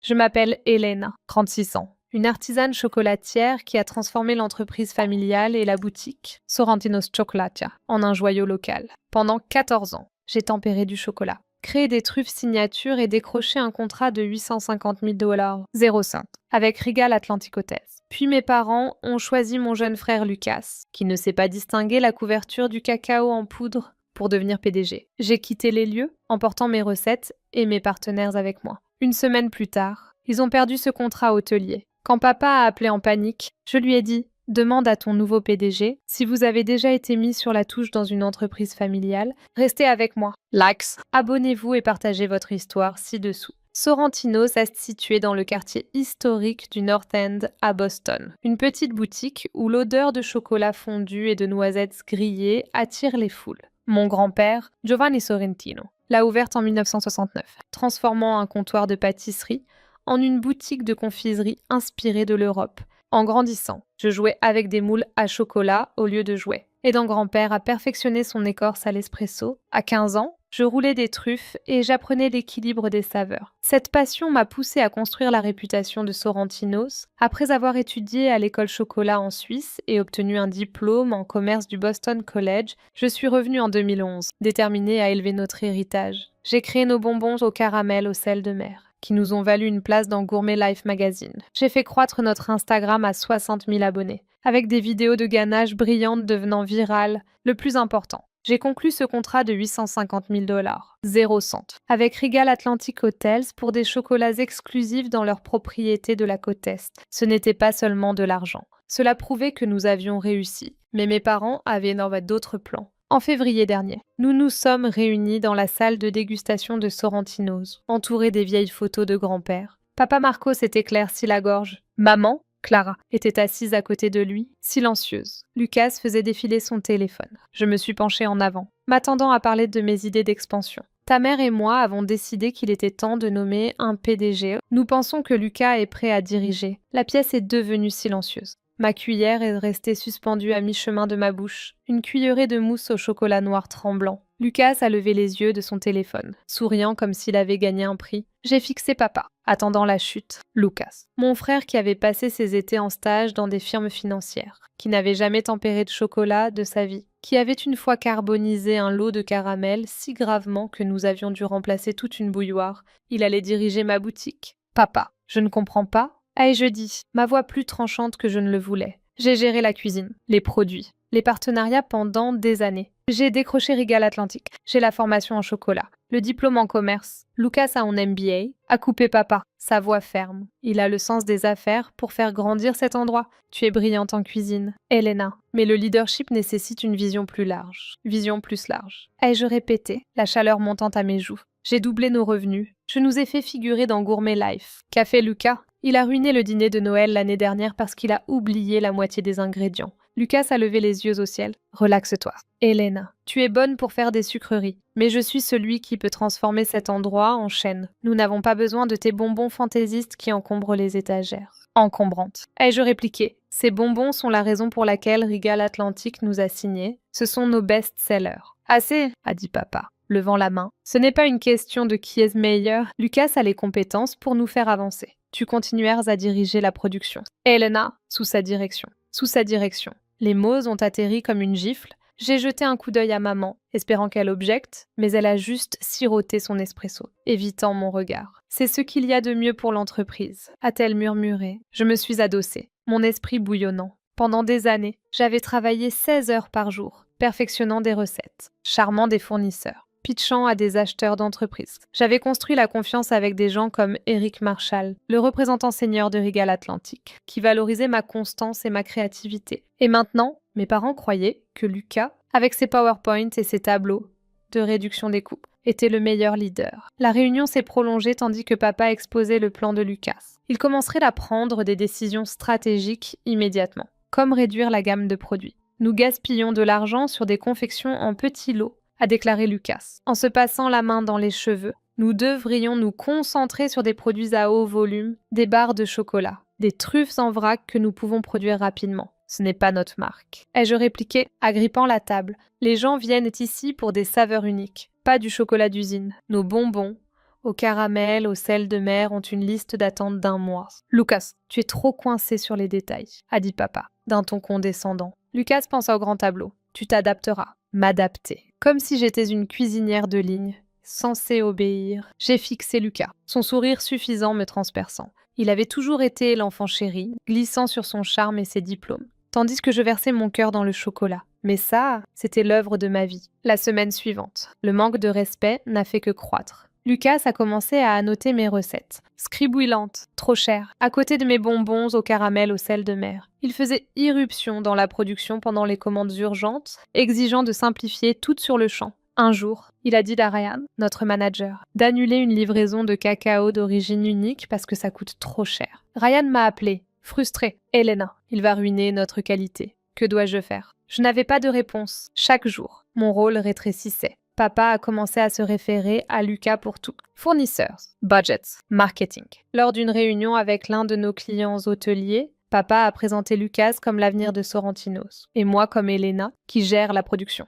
Je m'appelle Elena, 36 ans, une artisane chocolatière qui a transformé l'entreprise familiale et la boutique Sorrentinos Chocolatia en un joyau local. Pendant 14 ans, j'ai tempéré du chocolat, créé des truffes signatures et décroché un contrat de $850 0 cent avec Regal Atlantic Hotels. Puis mes parents ont choisi mon jeune frère Lucas, qui ne sait pas distinguer la couverture du cacao en poudre, pour devenir PDG. J'ai quitté les lieux, emportant mes recettes et mes partenaires avec moi. Une semaine plus tard, ils ont perdu ce contrat hôtelier. Quand papa a appelé en panique, je lui ai dit « Demande à ton nouveau PDG si vous avez déjà été mis sur la touche dans une entreprise familiale. Restez avec moi. Likes. Abonnez-vous et partagez votre histoire ci-dessous. » Sorrentinos est situé dans le quartier historique du North End à Boston. Une petite boutique où l'odeur de chocolat fondu et de noisettes grillées attire les foules. Mon grand-père, Giovanni Sorrentino, l'a ouverte en 1969, transformant un comptoir de pâtisserie en une boutique de confiserie inspirée de l'Europe. En grandissant, je jouais avec des moules à chocolat au lieu de jouets. Aidant grand-père à perfectionner son écorce à l'espresso, à 15 ans, je roulais des truffes et j'apprenais l'équilibre des saveurs. Cette passion m'a poussée à construire la réputation de Sorrentinos. Après avoir étudié à l'école chocolat en Suisse et obtenu un diplôme en commerce du Boston College, je suis revenue en 2011, déterminée à élever notre héritage. J'ai créé nos bonbons au caramel au sel de mer, qui nous ont valu une place dans Gourmet Life Magazine. J'ai fait croître notre Instagram à 60 000 abonnés, avec des vidéos de ganache brillantes devenant virales. Le plus important, j'ai conclu ce contrat de $850 0 cent avec Regal Atlantic Hotels pour des chocolats exclusifs dans leur propriété de la côte Est. Ce n'était pas seulement de l'argent. Cela prouvait que nous avions réussi. Mais mes parents avaient d'autres plans. En février dernier, nous nous sommes réunis dans la salle de dégustation de Sorrentinos, entourés des vieilles photos de grand-père. Papa Marco s'est éclairci la gorge. Maman, Clara, était assise à côté de lui, silencieuse. Lucas faisait défiler son téléphone. Je me suis penchée en avant, m'attendant à parler de mes idées d'expansion. Ta mère et moi avons décidé qu'il était temps de nommer un PDG. Nous pensons que Lucas est prêt à diriger. La pièce est devenue silencieuse. Ma cuillère est restée suspendue à mi-chemin de ma bouche, une cuillerée de mousse au chocolat noir tremblant. Lucas a levé les yeux de son téléphone, souriant comme s'il avait gagné un prix. J'ai fixé papa, attendant la chute. Lucas, mon frère qui avait passé ses étés en stage dans des firmes financières, qui n'avait jamais tempéré de chocolat de sa vie, qui avait une fois carbonisé un lot de caramel si gravement que nous avions dû remplacer toute une bouilloire. Il allait diriger ma boutique. Papa, je ne comprends pas. Et je dis, ma voix plus tranchante que je ne le voulais. J'ai géré la cuisine, les produits, les partenariats pendant des années. J'ai décroché Regal Atlantic. J'ai la formation en chocolat, le diplôme en commerce. Lucas a un MBA, a coupé papa, sa voix ferme. Il a le sens des affaires pour faire grandir cet endroit. Tu es brillante en cuisine, Elena. Mais le leadership nécessite une vision plus large. Vision plus large. Et je répétais, la chaleur montant à mes joues. J'ai doublé nos revenus. Je nous ai fait figurer dans Gourmet Life. Qu'a fait Lucas ? Il a ruiné le dîner de Noël l'année dernière parce qu'il a oublié la moitié des ingrédients. Lucas a levé les yeux au ciel. Relaxe-toi. Elena, tu es bonne pour faire des sucreries, mais je suis celui qui peut transformer cet endroit en chaîne. Nous n'avons pas besoin de tes bonbons fantaisistes qui encombrent les étagères. Encombrantes. Et je répliquais. Ces bonbons sont la raison pour laquelle Regal Atlantic nous a signés. Ce sont nos best-sellers. Assez, a dit papa, levant la main. Ce n'est pas une question de qui est meilleur. Lucas a les compétences pour nous faire avancer. Tu continuèrent à diriger la production. Elena, sous sa direction. Sous sa direction. Les mots ont atterri comme une gifle. J'ai jeté un coup d'œil à maman, espérant qu'elle objecte, mais elle a juste siroté son espresso, évitant mon regard. C'est ce qu'il y a de mieux pour l'entreprise, a-t-elle murmuré. Je me suis adossée, mon esprit bouillonnant. Pendant des années, j'avais travaillé 16 heures par jour, perfectionnant des recettes, charmant des fournisseurs, pitchant à des acheteurs d'entreprise. J'avais construit la confiance avec des gens comme Eric Marshall, le représentant senior de Regal Atlantic, qui valorisait ma constance et ma créativité. Et maintenant, mes parents croyaient que Lucas, avec ses PowerPoint et ses tableaux de réduction des coûts, était le meilleur leader. La réunion s'est prolongée tandis que papa exposait le plan de Lucas. Il commencerait à prendre des décisions stratégiques immédiatement, comme réduire la gamme de produits. Nous gaspillons de l'argent sur des confections en petits lots, a déclaré Lucas. En se passant la main dans les cheveux, nous devrions nous concentrer sur des produits à haut volume, des barres de chocolat, des truffes en vrac que nous pouvons produire rapidement. Ce n'est pas notre marque. Et je répliquais, agrippant la table. Les gens viennent ici pour des saveurs uniques, pas du chocolat d'usine. Nos bonbons au caramel, au sel de mer ont une liste d'attente d'1 mois. Lucas, tu es trop coincé sur les détails, a dit papa, d'un ton condescendant. Lucas pensa au grand tableau. Tu t'adapteras. M'adapter. Comme si j'étais une cuisinière de ligne, censée obéir. J'ai fixé Lucas, son sourire suffisant me transperçant. Il avait toujours été l'enfant chéri, glissant sur son charme et ses diplômes, tandis que je versais mon cœur dans le chocolat. Mais ça, c'était l'œuvre de ma vie. La semaine suivante, le manque de respect n'a fait que croître. Lucas a commencé à annoter mes recettes. Scribouillantes, trop chères, à côté de mes bonbons au caramel au sel de mer. Il faisait irruption dans la production pendant les commandes urgentes, exigeant de simplifier tout sur le champ. Un jour, il a dit à Ryan, notre manager, d'annuler une livraison de cacao d'origine unique parce que ça coûte trop cher. Ryan m'a appelé, frustré. Elena, il va ruiner notre qualité. Que dois-je faire? Je n'avais pas de réponse. Chaque jour, mon rôle rétrécissait. Papa a commencé à se référer à Lucas pour tout. Fournisseurs, budgets, marketing. Lors d'une réunion avec l'un de nos clients hôteliers, papa a présenté Lucas comme l'avenir de Sorrentinos, et moi comme Elena, qui gère la production.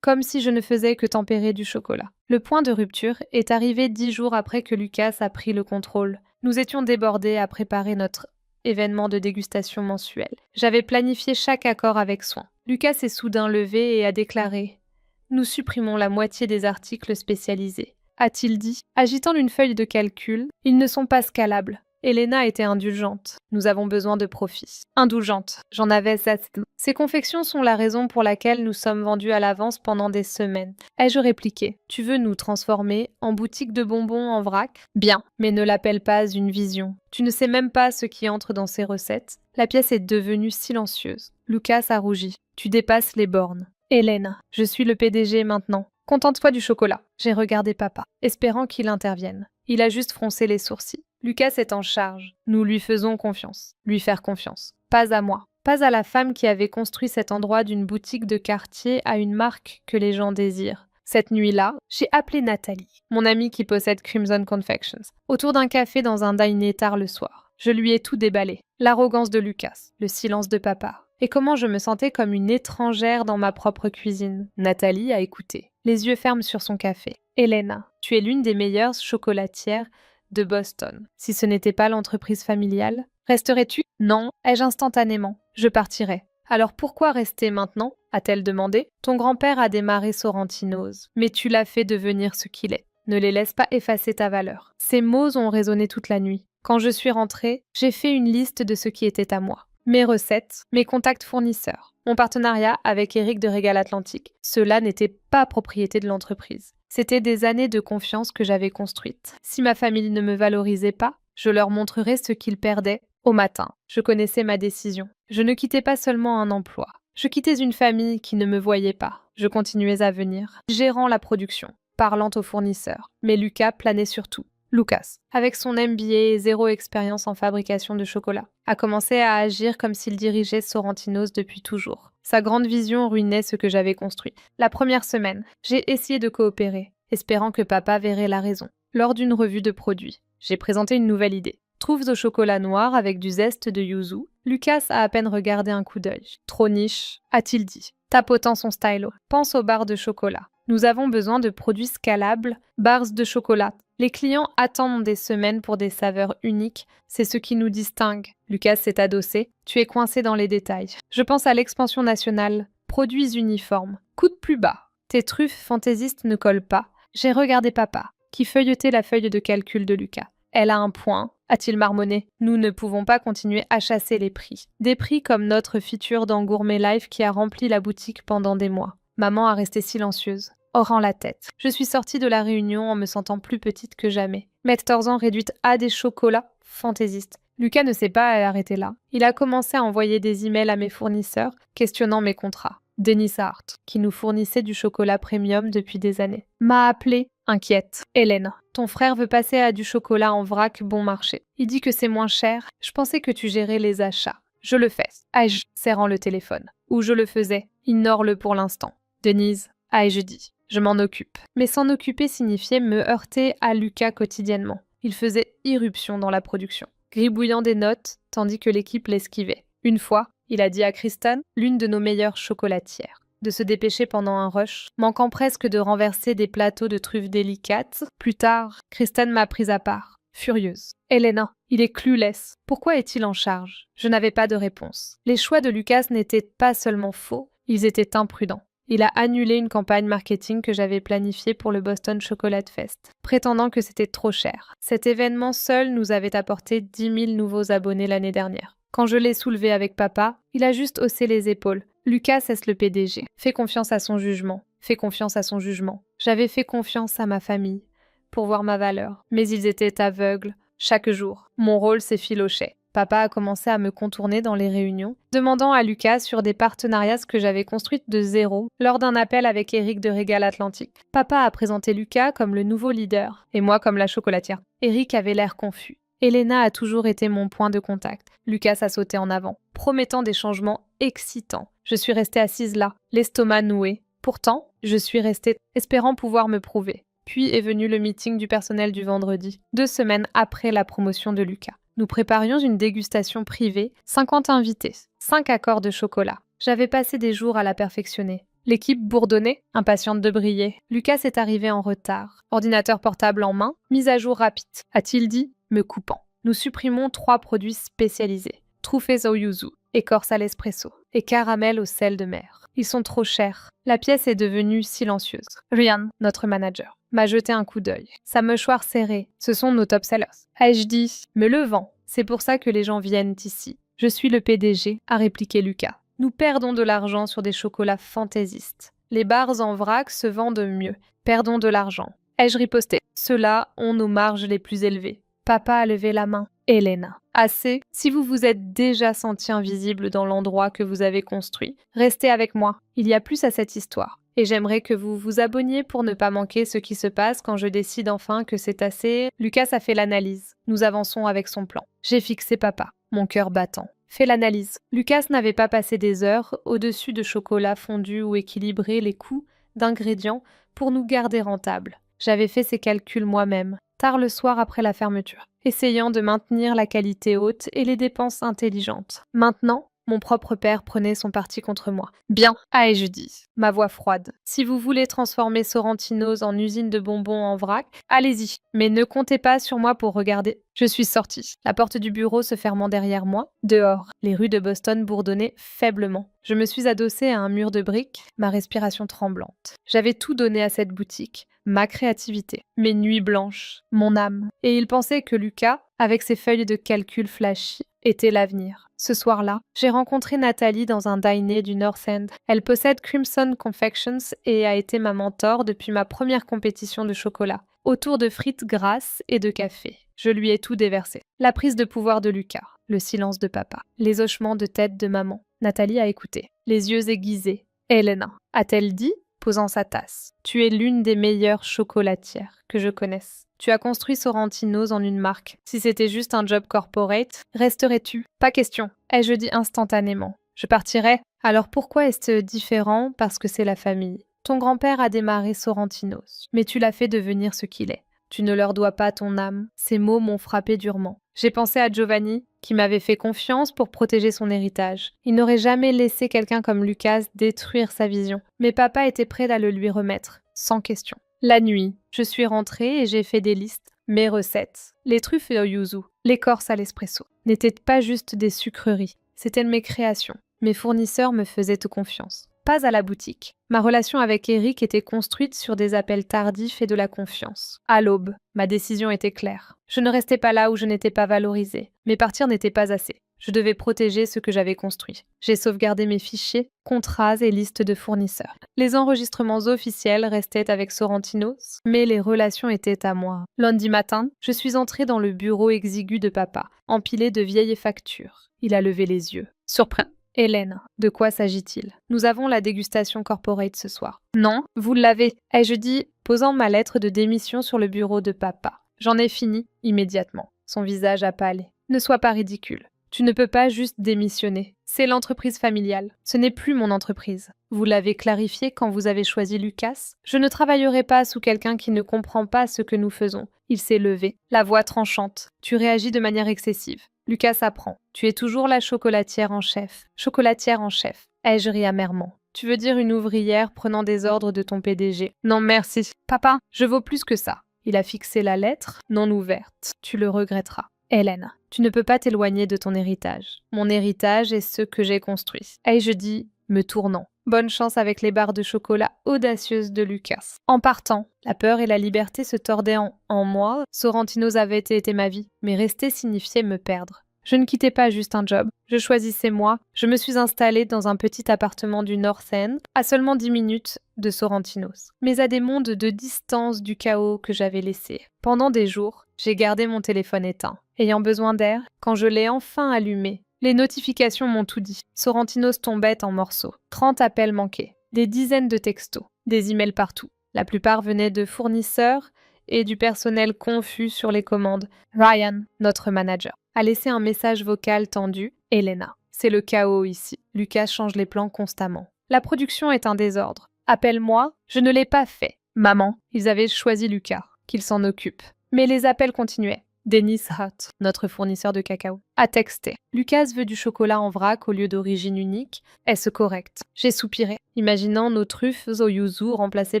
Comme si je ne faisais que tempérer du chocolat. Le point de rupture est arrivé 10 jours après que Lucas a pris le contrôle. Nous étions débordés à préparer notre événement de dégustation mensuel. J'avais planifié chaque accord avec soin. Lucas s'est soudain levé et a déclaré « Nous supprimons la moitié des articles spécialisés », a-t-il dit, agitant une feuille de calcul. « Ils ne sont pas scalables. » Elena était indulgente. Nous avons besoin de profit. Indulgente. J'en avais assez. Ces confections sont la raison pour laquelle nous sommes vendus à l'avance pendant des semaines. Ai-je répliqué. Tu veux nous transformer en boutique de bonbons en vrac? Bien, mais ne l'appelle pas une vision. Tu ne sais même pas ce qui entre dans ces recettes. La pièce est devenue silencieuse. Lucas a rougi. Tu dépasses les bornes. Hélène, je suis le PDG maintenant. Contente-toi du chocolat. J'ai regardé papa, espérant qu'il intervienne. Il a juste froncé les sourcils. Lucas est en charge. Nous lui faisons confiance. Lui faire confiance. Pas à moi. Pas à la femme qui avait construit cet endroit d'une boutique de quartier à une marque que les gens désirent. Cette nuit-là, j'ai appelé Nathalie, mon amie qui possède Crimson Confections, autour d'un café dans un dîner tard le soir. Je lui ai tout déballé. L'arrogance de Lucas, le silence de papa, et comment je me sentais comme une étrangère dans ma propre cuisine. Nathalie a écouté, les yeux fermes sur son café. Elena, tu es l'une des meilleures chocolatières de Boston. Si ce n'était pas l'entreprise familiale, resterais-tu? Non, ai-je instantanément. Je partirais. Alors pourquoi rester maintenant? A-t-elle demandé. Ton grand-père a démarré Sorrentinos, mais tu l'as fait devenir ce qu'il est. Ne les laisse pas effacer ta valeur. Ces mots ont résonné toute la nuit. Quand je suis rentrée, j'ai fait une liste de ce qui était à moi. Mes recettes, mes contacts fournisseurs, mon partenariat avec Eric de Régal Atlantique. Cela n'était pas propriété de l'entreprise. C'était des années de confiance que j'avais construites. Si ma famille ne me valorisait pas, je leur montrerais ce qu'ils perdaient au matin. Je connaissais ma décision. Je ne quittais pas seulement un emploi. Je quittais une famille qui ne me voyait pas. Je continuais à venir, gérant la production, parlant aux fournisseurs. Mais Lucas planait sur tout. Lucas, avec son MBA et 0 expérience en fabrication de chocolat, a commencé à agir comme s'il dirigeait Sorrentinos depuis toujours. Sa grande vision ruinait ce que j'avais construit. La première semaine, j'ai essayé de coopérer, espérant que papa verrait la raison. Lors d'une revue de produits, j'ai présenté une nouvelle idée. Trouves au chocolat noir avec du zeste de yuzu. Lucas a à peine regardé un coup d'œil. Trop niche, a-t-il dit, tapotant son stylo. Pense aux barres de chocolat. Nous avons besoin de produits scalables, barres de chocolat. Les clients attendent des semaines pour des saveurs uniques, c'est ce qui nous distingue. Lucas s'est adossé. Tu es coincé dans les détails. Je pense à l'expansion nationale. Produits uniformes. Coûte plus bas. Tes truffes fantaisistes ne collent pas. J'ai regardé papa, qui feuilletait la feuille de calcul de Lucas. Elle a un point, a-t-il marmonné. Nous ne pouvons pas continuer à chasser les prix. Des prix comme notre feature dans Gourmet Life qui a rempli la boutique pendant des mois. Maman a resté silencieuse, horant la tête. Je suis sortie de la réunion en me sentant plus petite que jamais. Maître Tarzan réduite à des chocolats fantaisistes. Lucas ne s'est pas arrêté là. Il a commencé à envoyer des emails à mes fournisseurs, questionnant mes contrats. Denis Hart, qui nous fournissait du chocolat premium depuis des années, m'a appelée, inquiète. Hélène, ton frère veut passer à du chocolat en vrac bon marché. Il dit que c'est moins cher. Je pensais que tu gérais les achats. Je le fais. Ai-je, serrant le téléphone. Ou je le faisais. Ignore-le pour l'instant. Denise, ai-je dit. Je m'en occupe. Mais s'en occuper signifiait me heurter à Lucas quotidiennement. Il faisait irruption dans la production, gribouillant des notes, tandis que l'équipe l'esquivait. Une fois, il a dit à Kristen, l'une de nos meilleures chocolatières. de se dépêcher pendant un rush, manquant presque de renverser des plateaux de truffes délicates. Plus tard, Kristen m'a prise à part, furieuse. « Elena, il est clueless. Pourquoi est-il en charge ?» Je n'avais pas de réponse. Les choix de Lucas n'étaient pas seulement faux, ils étaient imprudents. Il a annulé une campagne marketing que j'avais planifiée pour le Boston Chocolate Fest, prétendant que c'était trop cher. Cet événement seul nous avait apporté 10 000 nouveaux abonnés l'année dernière. Quand je l'ai soulevé avec papa, il a juste haussé les épaules. Lucas est le PDG. Fais confiance à son jugement. Fais confiance à son jugement. J'avais fait confiance à ma famille pour voir ma valeur. Mais ils étaient aveugles. Chaque jour, mon rôle s'effilochait. Papa a commencé à me contourner dans les réunions, demandant à Lucas sur des partenariats que j'avais construits de zéro lors d'un appel avec Eric de Régal Atlantique. Papa a présenté Lucas comme le nouveau leader et moi comme la chocolatière. Eric avait l'air confus. Elena a toujours été mon point de contact. Lucas a sauté en avant, promettant des changements excitants. Je suis restée assise là, l'estomac noué. Pourtant, je suis restée espérant pouvoir me prouver. Puis est venu le meeting du personnel du vendredi, 2 semaines après la promotion de Lucas. Nous préparions une dégustation privée, 50 invités, 5 accords de chocolat. J'avais passé des jours à la perfectionner. L'équipe bourdonnait, impatiente de briller. Lucas est arrivé en retard. Ordinateur portable en main, mise à jour rapide. A-t-il dit, me coupant. Nous supprimons 3 produits spécialisés. Truffes au yuzu, écorce à l'espresso et caramel au sel de mer. Ils sont trop chers. La pièce est devenue silencieuse. Ryan, notre manager, m'a jeté un coup d'œil. Sa mâchoire serrée, ce sont nos top sellers. Ai-je dit, me levant. C'est pour ça que les gens viennent ici. Je suis le PDG, a répliqué Lucas. Nous perdons de l'argent sur des chocolats fantaisistes. Les bars en vrac se vendent mieux. Perdons de l'argent. Ai-je riposté. Ceux-là ont nos marges les plus élevées. Papa a levé la main. Elena. Assez. Si vous vous êtes déjà senti invisible dans l'endroit que vous avez construit, restez avec moi. Il y a plus à cette histoire. Et j'aimerais que vous vous abonniez pour ne pas manquer ce qui se passe quand je décide enfin que c'est assez. Lucas a fait l'analyse. Nous avançons avec son plan. J'ai fixé papa, mon cœur battant. Fais l'analyse. Lucas n'avait pas passé des heures au-dessus de chocolat fondu ou équilibré les coûts d'ingrédients pour nous garder rentables. J'avais fait ces calculs moi-même, tard le soir après la fermeture, essayant de maintenir la qualité haute et les dépenses intelligentes. Maintenant, mon propre père prenait son parti contre moi. Bien, ai-je dit, ma voix froide. Si vous voulez transformer Sorrentino's en usine de bonbons en vrac, allez-y. Mais ne comptez pas sur moi pour regarder. Je suis sortie, la porte du bureau se fermant derrière moi. Dehors, les rues de Boston bourdonnaient faiblement. Je me suis adossée à un mur de briques, ma respiration tremblante. J'avais tout donné à cette boutique. Ma créativité, mes nuits blanches, mon âme. Et il pensait que Lucas, avec ses feuilles de calcul flashy, était l'avenir. Ce soir-là, j'ai rencontré Nathalie dans un diner du North End. Elle possède Crimson Confections et a été ma mentor depuis ma première compétition de chocolat, autour de frites grasses et de café. Je lui ai tout déversé. La prise de pouvoir de Lucas, le silence de papa, les hochements de tête de maman. Nathalie a écouté, les yeux aiguisés. Elena, a-t-elle dit, posant sa tasse. Tu es l'une des meilleures chocolatières que je connaisse. Tu as construit Sorrentino's en une marque. Si c'était juste un job corporate, resterais-tu? Pas question. Ai-je dit instantanément. Je partirais. Alors pourquoi est-ce différent? Parce que c'est la famille. Ton grand-père a démarré Sorrentino's, mais tu l'as fait devenir ce qu'il est. Tu ne leur dois pas ton âme. Ces mots m'ont frappé durement. J'ai pensé à Giovanni, qui m'avait fait confiance pour protéger son héritage. Il n'aurait jamais laissé quelqu'un comme Lucas détruire sa vision. Mais papa était prêt à le lui remettre, sans question. La nuit, je suis rentrée et j'ai fait des listes. Mes recettes, les truffes au yuzu, l'écorce à l'espresso, n'étaient pas juste des sucreries. C'était mes créations. Mes fournisseurs me faisaient confiance. Pas à la boutique. Ma relation avec Eric était construite sur des appels tardifs et de la confiance. À l'aube, ma décision était claire. Je ne restais pas là où je n'étais pas valorisée. Mais partir n'était pas assez. Je devais protéger ce que j'avais construit. J'ai sauvegardé mes fichiers, contrats et listes de fournisseurs. Les enregistrements officiels restaient avec Sorrentino's, mais les relations étaient à moi. Lundi matin, je suis entrée dans le bureau exigu de papa, empilé de vieilles factures. Il a levé les yeux. Surpris. Hélène, de quoi s'agit-il? Nous avons la dégustation corporate ce soir. Non, vous l'avez, ai-je dit, posant ma lettre de démission sur le bureau de papa. J'en ai fini, immédiatement. Son visage a pâli. Ne sois pas ridicule. Tu ne peux pas juste démissionner. C'est l'entreprise familiale. Ce n'est plus mon entreprise. Vous l'avez clarifié quand vous avez choisi Lucas. Je ne travaillerai pas sous quelqu'un qui ne comprend pas ce que nous faisons. Il s'est levé, la voix tranchante. Tu réagis de manière excessive. Lucas apprend. Tu es toujours la chocolatière en chef. Chocolatière en chef. Ai-je ri amèrement. Tu veux dire une ouvrière prenant des ordres de ton PDG. Non, merci. Papa, je vaux plus que ça. Il a fixé la lettre, non ouverte. Tu le regretteras. Hélène, tu ne peux pas t'éloigner de ton héritage. Mon héritage est ce que j'ai construit. Et je dis, me tournant. Bonne chance avec les barres de chocolat audacieuses de Lucas. En partant, la peur et la liberté se tordaient en moi. Sorrentinos avait été ma vie, mais rester signifiait me perdre. Je ne quittais pas juste un job, je choisissais moi. Je me suis installée dans un petit appartement du North End, à seulement 10 minutes de Sorrentinos, mais à des mondes de distance du chaos que j'avais laissé. Pendant des jours, j'ai gardé mon téléphone éteint. Ayant besoin d'air, quand je l'ai enfin allumé, les notifications m'ont tout dit. Sorrentinos tombait en morceaux. 30 appels manqués, des dizaines de textos, des emails partout. La plupart venaient de fournisseurs et du personnel confus sur les commandes. Ryan, notre manager, a laissé un message vocal tendu. Elena, c'est le chaos ici. Lucas change les plans constamment. La production est un désordre. Appelle-moi, je ne l'ai pas fait. Maman, ils avaient choisi Lucas, qu'il s'en occupe. Mais les appels continuaient. Dennis Hart, notre fournisseur de cacao, a texté. Lucas veut du chocolat en vrac au lieu d'origine unique. Est-ce correct? J'ai soupiré, imaginant nos truffes au yuzu remplacées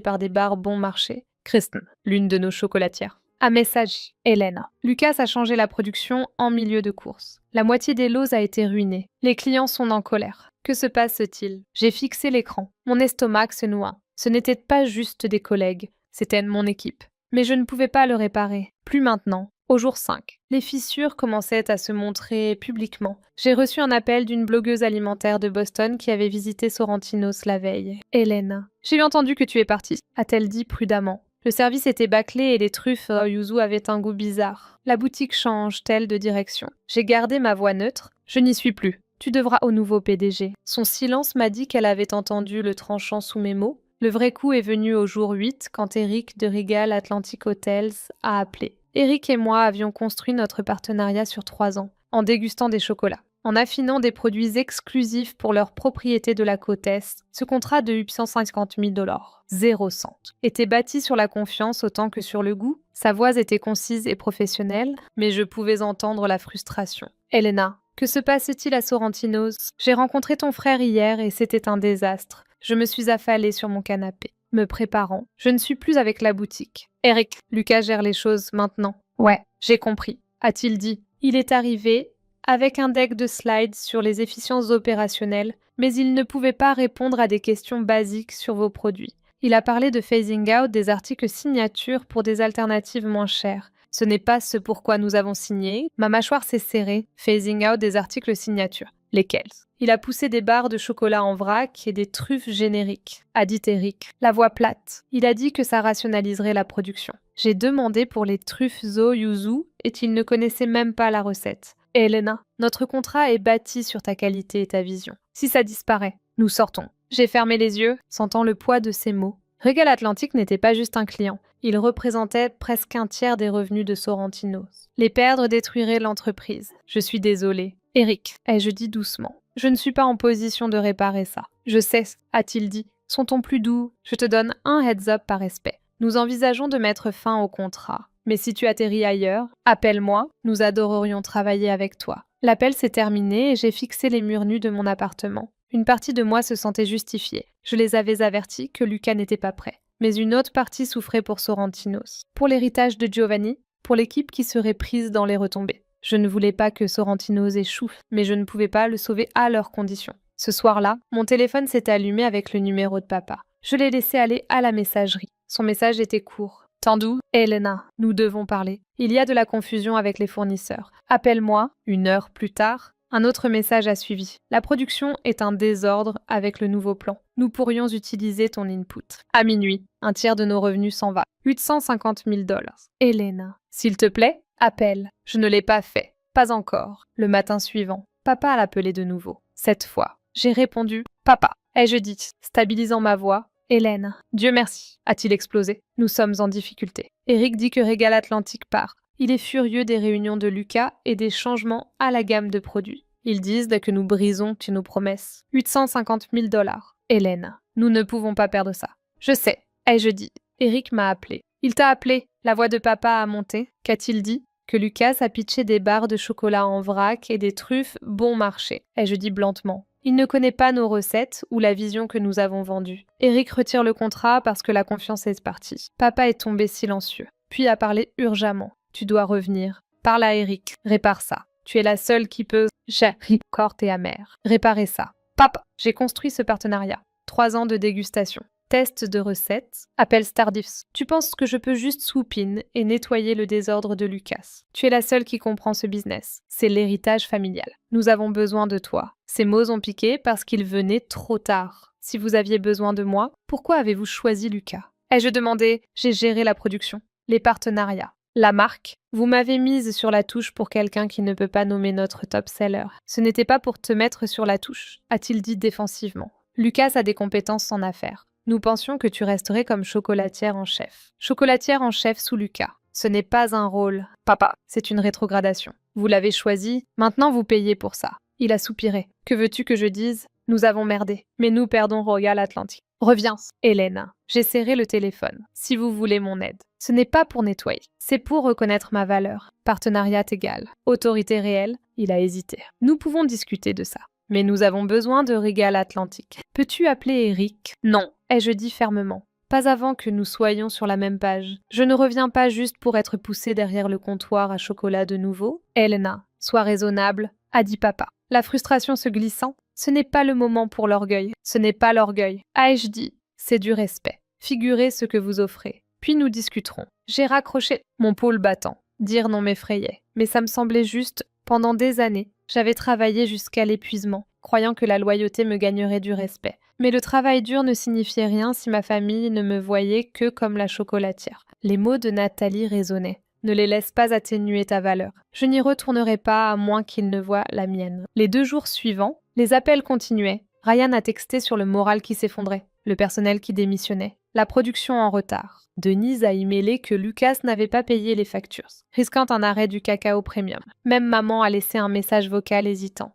par des barres bon marché. Kristen, l'une de nos chocolatières. Un message. Hélène. Lucas a changé la production en milieu de course. La moitié des lots a été ruinée. Les clients sont en colère. Que se passe-t-il? J'ai fixé l'écran. Mon estomac se noua. Ce n'était pas juste des collègues, c'était mon équipe. Mais je ne pouvais pas le réparer. Plus maintenant. Au jour 5, les fissures commençaient à se montrer publiquement. J'ai reçu un appel d'une blogueuse alimentaire de Boston qui avait visité Sorrentinos la veille. Hélène. J'ai eu entendu que tu es partie, a-t-elle dit prudemment. Le service était bâclé et les truffes au yuzu avaient un goût bizarre. La boutique change-t-elle de direction? J'ai gardé ma voix neutre. Je n'y suis plus. Tu devras au nouveau PDG. Son silence m'a dit qu'elle avait entendu le tranchant sous mes mots. Le vrai coup est venu au jour 8 quand Eric de Regal Atlantic Hotels a appelé. Eric et moi avions construit notre partenariat sur 3 ans, en dégustant des chocolats, en affinant des produits exclusifs pour leurs propriétés de la côte Est. Ce contrat de $850 000, 0 cent, était bâti sur la confiance autant que sur le goût. Sa voix était concise et professionnelle, mais je pouvais entendre la frustration. Elena, que se passe-t-il à Sorrentinos? J'ai rencontré ton frère hier et c'était un désastre. Je me suis affalée sur mon canapé, me préparant. Je ne suis plus avec la boutique. Eric, Lucas gère les choses maintenant. Ouais, j'ai compris, a-t-il dit. Il est arrivé avec un deck de slides sur les efficiences opérationnelles, mais il ne pouvait pas répondre à des questions basiques sur vos produits. Il a parlé de phasing out des articles signature pour des alternatives moins chères. Ce n'est pas ce pourquoi nous avons signé. Ma mâchoire s'est serrée. Phasing out des articles signature. Lesquels? Il a poussé des barres de chocolat en vrac et des truffes génériques, a dit Eric, la voix plate. Il a dit que ça rationaliserait la production. J'ai demandé pour les truffes au yuzu et il ne connaissait même pas la recette. Elena, notre contrat est bâti sur ta qualité et ta vision. Si ça disparaît, nous sortons. J'ai fermé les yeux, sentant le poids de ces mots. Regal Atlantic n'était pas juste un client. Il représentait presque un tiers des revenus de Sorrentinos. Les perdre détruirait l'entreprise. Je suis désolée. Eric, ai-je dit doucement. Je ne suis pas en position de réparer ça. Je sais, a-t-il dit. Son ton plus doux. Je te donne un heads-up par respect. Nous envisageons de mettre fin au contrat. Mais si tu atterris ailleurs, appelle-moi. Nous adorerions travailler avec toi. L'appel s'est terminé et j'ai fixé les murs nus de mon appartement. Une partie de moi se sentait justifiée. Je les avais avertis que Lucas n'était pas prêt. Mais une autre partie souffrait pour Sorrentinos. Pour l'héritage de Giovanni, pour l'équipe qui serait prise dans les retombées. Je ne voulais pas que Sorrentinos échoue, mais je ne pouvais pas le sauver à leurs conditions. Ce soir-là, mon téléphone s'est allumé avec le numéro de papa. Je l'ai laissé aller à la messagerie. Son message était court. Tendu, Elena, nous devons parler. Il y a de la confusion avec les fournisseurs. Appelle-moi, 1 heure plus tard. Un autre message a suivi. La production est un désordre avec le nouveau plan. Nous pourrions utiliser ton input. À minuit, un tiers de nos revenus s'en va. $850 000. Elena, s'il te plaît, appelle. Je ne l'ai pas fait. Pas encore. Le matin suivant, papa l'appelait de nouveau. Cette fois, j'ai répondu « Papa ». Ai-je dit, stabilisant ma voix. Hélène, Dieu merci, a-t-il explosé. Nous sommes en difficulté. Eric dit que Regal Atlantic part. Il est furieux des réunions de Lucas et des changements à la gamme de produits. Ils disent que nous brisons nos promesses. $850 000. Hélène, nous ne pouvons pas perdre ça. Je sais, ai-je dit. Eric m'a appelé. Il t'a appelé. La voix de papa a monté. Qu'a-t-il dit? Que Lucas a pitché des barres de chocolat en vrac et des truffes bon marché. Ai-je dit blantement. Il ne connaît pas nos recettes ou la vision que nous avons vendue. Eric retire le contrat parce que la confiance est partie. Papa est tombé silencieux, puis a parlé urgemment. Tu dois revenir. Parle à Eric. Répare ça. Tu es la seule qui peut... J'ai corte et amère. Réparer ça. Papa, j'ai construit ce partenariat. 3 ans de dégustation. Test de recettes. Appel Stardifs. Tu penses que je peux juste swoop in et nettoyer le désordre de Lucas. Tu es la seule qui comprend ce business. C'est l'héritage familial. Nous avons besoin de toi. Ces mots ont piqué parce qu'ils venaient trop tard. Si vous aviez besoin de moi, pourquoi avez-vous choisi Lucas? Ai-je demandé? J'ai géré la production. Les partenariats. La marque. Vous m'avez mise sur la touche pour quelqu'un qui ne peut pas nommer notre top seller. Ce n'était pas pour te mettre sur la touche, a-t-il dit défensivement. Lucas a des compétences en affaires. Nous pensions que tu resterais comme chocolatière en chef. Chocolatière en chef sous Lucas. Ce n'est pas un rôle. Papa, c'est une rétrogradation. Vous l'avez choisi, maintenant vous payez pour ça. Il a soupiré. Que veux-tu que je dise? Nous avons merdé, mais nous perdons Royal Atlantic. Reviens, Hélène. J'ai serré le téléphone. Si vous voulez mon aide. Ce n'est pas pour nettoyer, c'est pour reconnaître ma valeur. Partenariat égal. Autorité réelle. Il a hésité. Nous pouvons discuter de ça. Mais nous avons besoin de Regal Atlantic. Peux-tu appeler Eric? Non, ai-je dit fermement. Pas avant que nous soyons sur la même page. Je ne reviens pas juste pour être poussée derrière le comptoir à chocolat de nouveau. Elena, sois raisonnable, a dit papa. La frustration se glissant. Ce n'est pas le moment pour l'orgueil. Ce n'est pas l'orgueil. Ai-je dit, c'est du respect. Figurez ce que vous offrez. Puis nous discuterons. J'ai raccroché mon pôle battant. Dire non m'effrayait. Mais ça me semblait juste, pendant des années, j'avais travaillé jusqu'à l'épuisement, croyant que la loyauté me gagnerait du respect. Mais le travail dur ne signifiait rien si ma famille ne me voyait que comme la chocolatière. Les mots de Nathalie résonnaient. Ne les laisse pas atténuer ta valeur. Je n'y retournerai pas à moins qu'il ne voie la mienne. Les 2 jours suivants, les appels continuaient. Ryan a texté sur le moral qui s'effondrait, le personnel qui démissionnait, la production en retard. Denise a emailé que Lucas n'avait pas payé les factures, risquant un arrêt du cacao premium. Même maman a laissé un message vocal hésitant.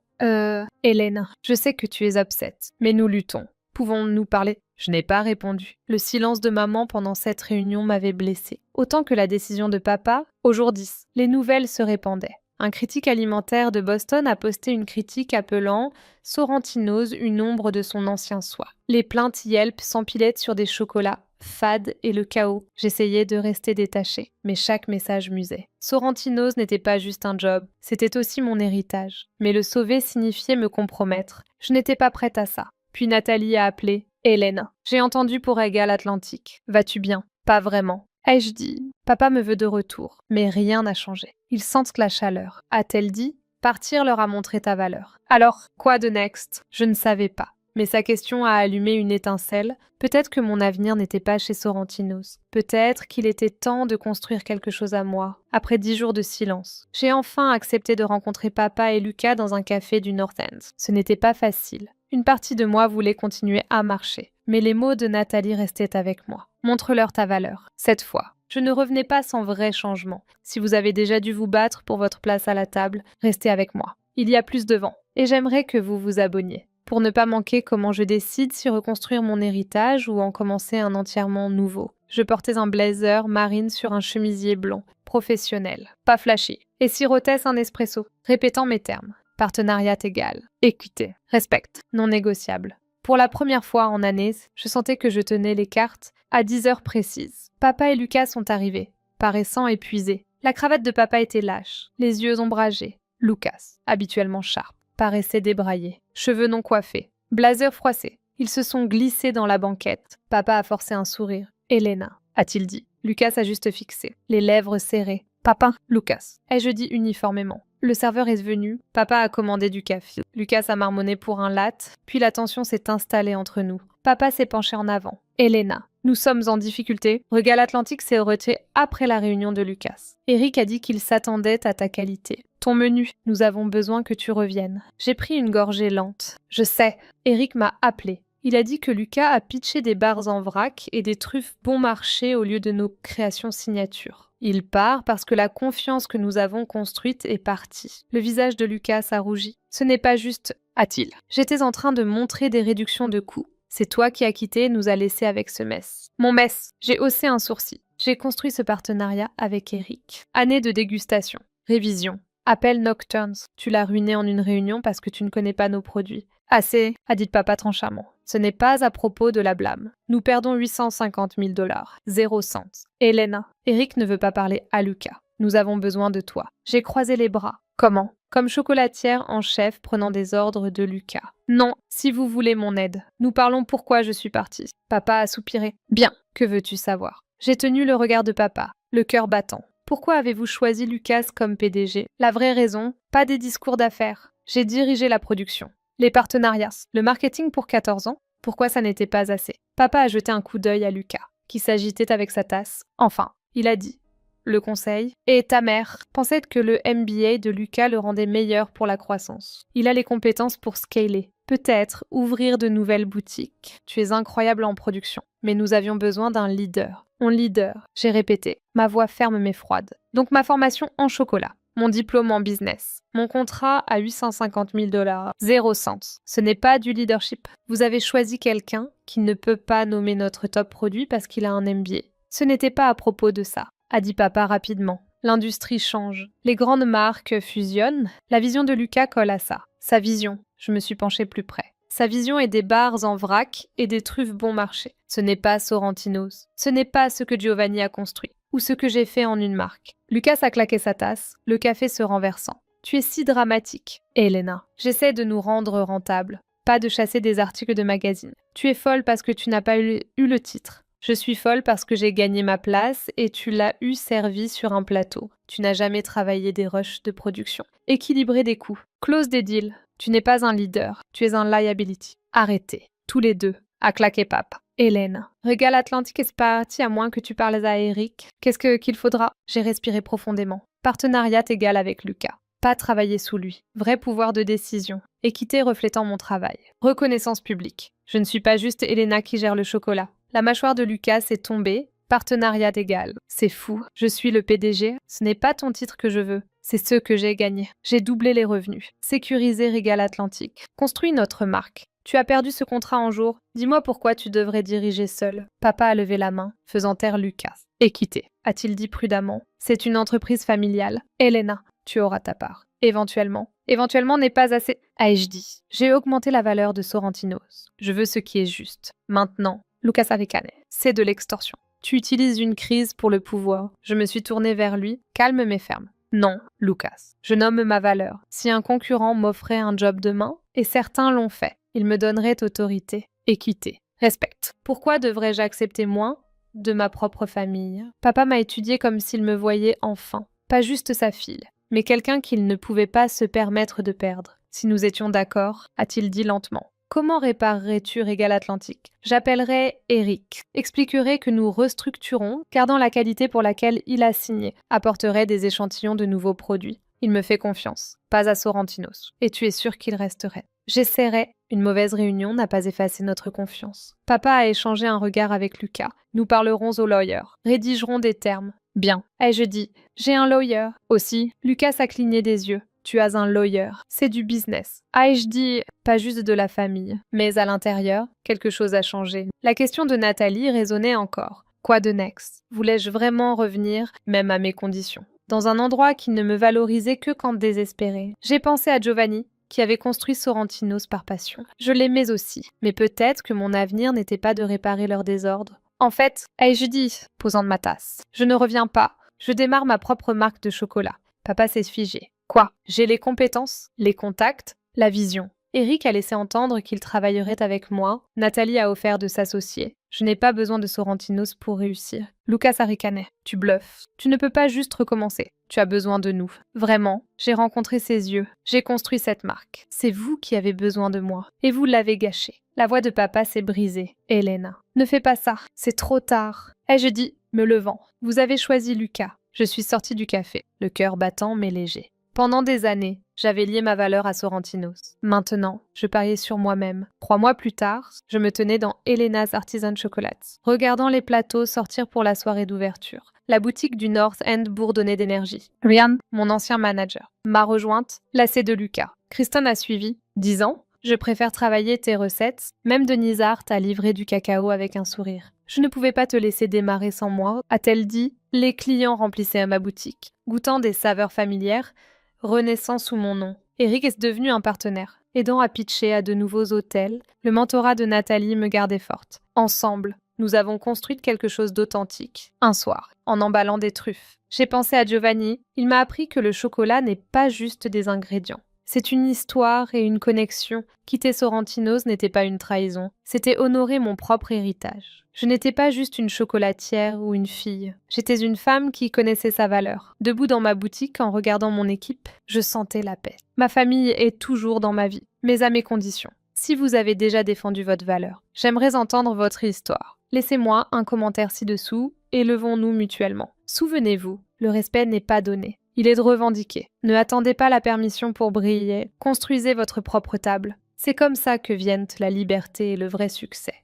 Hélène, je sais que tu es upset, mais nous luttons. Pouvons-nous parler? Je n'ai pas répondu. Le silence de maman pendant cette réunion m'avait blessée. Autant que la décision de papa, au jour 10, les nouvelles se répandaient. Un critique alimentaire de Boston a posté une critique appelant Sorrentinos une ombre de son ancien soi. Les plaintes Yelp s'empilaient sur des chocolats fades et le chaos. J'essayais de rester détachée, mais chaque message m'usait. Sorrentinos n'était pas juste un job, c'était aussi mon héritage. Mais le sauver signifiait me compromettre. Je n'étais pas prête à ça. Puis Nathalie a appelé. Hélène, j'ai entendu pour Regal Atlantic. Vas-tu bien? Pas vraiment. Ai-je dit? Papa me veut de retour. Mais rien n'a changé. Ils sentent la chaleur. A-t-elle dit? Partir leur a montré ta valeur. Alors, quoi de next? Je ne savais pas. Mais sa question a allumé une étincelle. Peut-être que mon avenir n'était pas chez Sorrentinos. Peut-être qu'il était temps de construire quelque chose à moi. Après 10 jours de silence, j'ai enfin accepté de rencontrer papa et Lucas dans un café du North End. Ce n'était pas facile. Une partie de moi voulait continuer à marcher. Mais les mots de Nathalie restaient avec moi. Montre-leur ta valeur. Cette fois, je ne revenais pas sans vrai changement. Si vous avez déjà dû vous battre pour votre place à la table, restez avec moi. Il y a plus de vent. Et j'aimerais que vous vous abonniez. Pour ne pas manquer comment je décide si reconstruire mon héritage ou en commencer un entièrement nouveau. Je portais un blazer marine sur un chemisier blond, professionnel, pas flashy, et sirotais un espresso, répétant mes termes. Partenariat égal, équité, respect, non négociable. Pour la première fois en années, je sentais que je tenais les cartes à 10 heures précises. Papa et Lucas sont arrivés, paraissant épuisés. La cravate de papa était lâche, les yeux ombragés. Lucas, habituellement sharp, paraissait débraillé, cheveux non coiffés, blazer froissé. Ils se sont glissés dans la banquette. Papa a forcé un sourire. Elena, a-t-il dit. Lucas a juste fixé, les lèvres serrées. Papa, Lucas, ai-je dit uniformément. Le serveur est venu, papa a commandé du café. Lucas a marmonné pour un latte, puis la tension s'est installée entre nous. Papa s'est penché en avant. Elena, nous sommes en difficulté. Regal Atlantic s'est retiré après la réunion de Lucas. Eric a dit qu'il s'attendait à ta qualité. Ton menu, nous avons besoin que tu reviennes. J'ai pris une gorgée lente. Je sais, Eric m'a appelé. Il a dit que Lucas a pitché des bars en vrac et des truffes bon marché au lieu de nos créations signatures. Il part parce que la confiance que nous avons construite est partie. Le visage de Lucas a rougi. Ce n'est pas juste, a-t-il. J'étais en train de montrer des réductions de coûts. C'est toi qui as quitté et nous a laissé avec ce mess. Mon mess, j'ai haussé un sourcil. J'ai construit ce partenariat avec Eric. Année de dégustation. Révision. Appel Nocturnes. Tu l'as ruiné en une réunion parce que tu ne connais pas nos produits. Assez, a dit papa tranchamment. Ce n'est pas à propos de la blâme. Nous perdons 850 000 $, 0 cents. Elena, Eric ne veut pas parler à Lucas. Nous avons besoin de toi. J'ai croisé les bras. Comment? Comme chocolatière en chef prenant des ordres de Lucas. Non, si vous voulez mon aide. Nous parlons pourquoi je suis partie. Papa a soupiré. Bien, que veux-tu savoir? J'ai tenu le regard de papa, le cœur battant. Pourquoi avez-vous choisi Lucas comme PDG? La vraie raison, pas des discours d'affaires. J'ai dirigé la production. Les partenariats, le marketing pour 14 ans, pourquoi ça n'était pas assez? Papa a jeté un coup d'œil à Lucas, qui s'agitait avec sa tasse. Enfin, il a dit. Le conseil. Et ta mère pensait que le MBA de Lucas le rendait meilleur pour la croissance. Il a les compétences pour scaler. Peut-être ouvrir de nouvelles boutiques. Tu es incroyable en production. Mais nous avions besoin d'un leader. Mon leader, j'ai répété, ma voix ferme mais froide. Donc ma formation en chocolat. Mon diplôme en business. Mon contrat à 850 000 $, 0 cents. Ce n'est pas du leadership. Vous avez choisi quelqu'un qui ne peut pas nommer notre top produit parce qu'il a un MBA. Ce n'était pas à propos de ça, a dit papa rapidement. L'industrie change. Les grandes marques fusionnent. La vision de Lucas colle à ça. Sa vision. Je me suis penchée plus près. Sa vision est des bars en vrac et des truffes bon marché. Ce n'est pas Sorrentinos. Ce n'est pas ce que Giovanni a construit. Ou ce que j'ai fait en une marque. Lucas a claqué sa tasse, le café se renversant. Tu es si dramatique. Elena, j'essaie de nous rendre rentables, pas de chasser des articles de magazine. Tu es folle parce que tu n'as pas eu le titre. Je suis folle parce que j'ai gagné ma place et tu l'as eu servi sur un plateau. Tu n'as jamais travaillé des rushs de production. Équilibrer des coûts. Close des deals. Tu n'es pas un leader, tu es un liability. Arrêtez. Tous les deux. A claqué papa. Hélène, Régal Atlantique est parti à moins que tu parles à Eric. Qu'est-ce qu'il faudra? J'ai respiré profondément. Partenariat égal avec Lucas. Pas travailler sous lui. Vrai pouvoir de décision. Équité reflétant mon travail. Reconnaissance publique. Je ne suis pas juste Elena qui gère le chocolat. La mâchoire de Lucas est tombée. Partenariat égal. C'est fou. Je suis le PDG. Ce n'est pas ton titre que je veux. C'est ce que j'ai gagné. J'ai doublé les revenus. Sécurisé Régal Atlantique. Construit notre marque. Tu as perdu ce contrat en jour. Dis-moi pourquoi tu devrais diriger seul. Papa a levé la main, faisant taire Lucas. Équité, a-t-il dit prudemment. C'est une entreprise familiale. Elena, tu auras ta part. Éventuellement. Éventuellement n'est pas assez. Ai-je dit. J'ai augmenté la valeur de Sorrentinos. Je veux ce qui est juste. Maintenant, Lucas Aricane, c'est de l'extorsion. Tu utilises une crise pour le pouvoir. Je me suis tournée vers lui, calme mais ferme. Non, Lucas. Je nomme ma valeur. Si un concurrent m'offrait un job demain, et certains l'ont fait, il me donnerait autorité, équité, respect. Pourquoi devrais-je accepter moins de ma propre famille? Papa m'a étudié comme s'il me voyait enfin, pas juste sa fille, mais quelqu'un qu'il ne pouvait pas se permettre de perdre. Si nous étions d'accord, a-t-il dit lentement. Comment réparerais-tu Régal Atlantique? J'appellerai Eric, expliquerai que nous restructurons, gardant la qualité pour laquelle il a signé, apporterai des échantillons de nouveaux produits. Il me fait confiance, pas à Sorrentinos, et tu es sûr qu'il resterait. J'essaierai. Une mauvaise réunion n'a pas effacé notre confiance. Papa a échangé un regard avec Lucas. Nous parlerons au lawyer. Rédigerons des termes. Bien. Ai-je dit. J'ai un lawyer. Aussi, Lucas a cligné des yeux. Tu as un lawyer. C'est du business. Ai-je dit. Pas juste de la famille. Mais à l'intérieur, quelque chose a changé. La question de Nathalie résonnait encore. Quoi de next? Voulais-je vraiment revenir, même à mes conditions? Dans un endroit qui ne me valorisait que quand désespéré. J'ai pensé à Giovanni, qui avait construit Sorrentinos par passion. Je l'aimais aussi, mais peut-être que mon avenir n'était pas de réparer leur désordre. En fait, ai-je dit, posant de ma tasse, je ne reviens pas, je démarre ma propre marque de chocolat. Papa s'est figé. Quoi? J'ai les compétences, les contacts, la vision. Eric a laissé entendre qu'il travaillerait avec moi. Nathalie a offert de s'associer. Je n'ai pas besoin de Sorrentinos pour réussir. Lucas Aricane, tu bluffes. Tu ne peux pas juste recommencer. Tu as besoin de nous. Vraiment, j'ai rencontré ses yeux. J'ai construit cette marque. C'est vous qui avez besoin de moi. Et vous l'avez gâché. La voix de papa s'est brisée. Elena, ne fais pas ça. C'est trop tard. Ai-je dit, me levant. Vous avez choisi Lucas. Je suis sortie du café, le cœur battant mais léger. Pendant des années, j'avais lié ma valeur à Sorrentinos. Maintenant, je pariais sur moi-même. 3 mois plus tard, je me tenais dans Elena's Artisan Chocolates, regardant les plateaux sortir pour la soirée d'ouverture. La boutique du North End bourdonnait d'énergie. Ryan, mon ancien manager, m'a rejointe, lassée de Lucas. Kristen a suivi, disant « Je préfère travailler tes recettes. » Même Denise Hart a livré du cacao avec un sourire. « Je ne pouvais pas te laisser démarrer sans moi, » a-t-elle dit. Les clients remplissaient ma boutique, goûtant des saveurs familières, renaissant sous mon nom. Eric est devenu un partenaire. aidant à pitcher à de nouveaux hôtels, le mentorat de Nathalie me gardait forte. Ensemble, nous avons construit quelque chose d'authentique. Un soir, en emballant des truffes, j'ai pensé à Giovanni. Il m'a appris que le chocolat n'est pas juste des ingrédients. C'est une histoire et une connexion. Quitter Sorrentinos n'était pas une trahison, c'était honorer mon propre héritage. Je n'étais pas juste une chocolatière ou une fille. J'étais une femme qui connaissait sa valeur. Debout dans ma boutique, en regardant mon équipe, je sentais la paix. Ma famille est toujours dans ma vie, mais à mes conditions. Si vous avez déjà défendu votre valeur, j'aimerais entendre votre histoire. Laissez-moi un commentaire ci-dessous et levons-nous mutuellement. Souvenez-vous, le respect n'est pas donné. Il est de revendiquer. Ne attendez pas la permission pour briller. Construisez votre propre table. C'est comme ça que viennent la liberté et le vrai succès.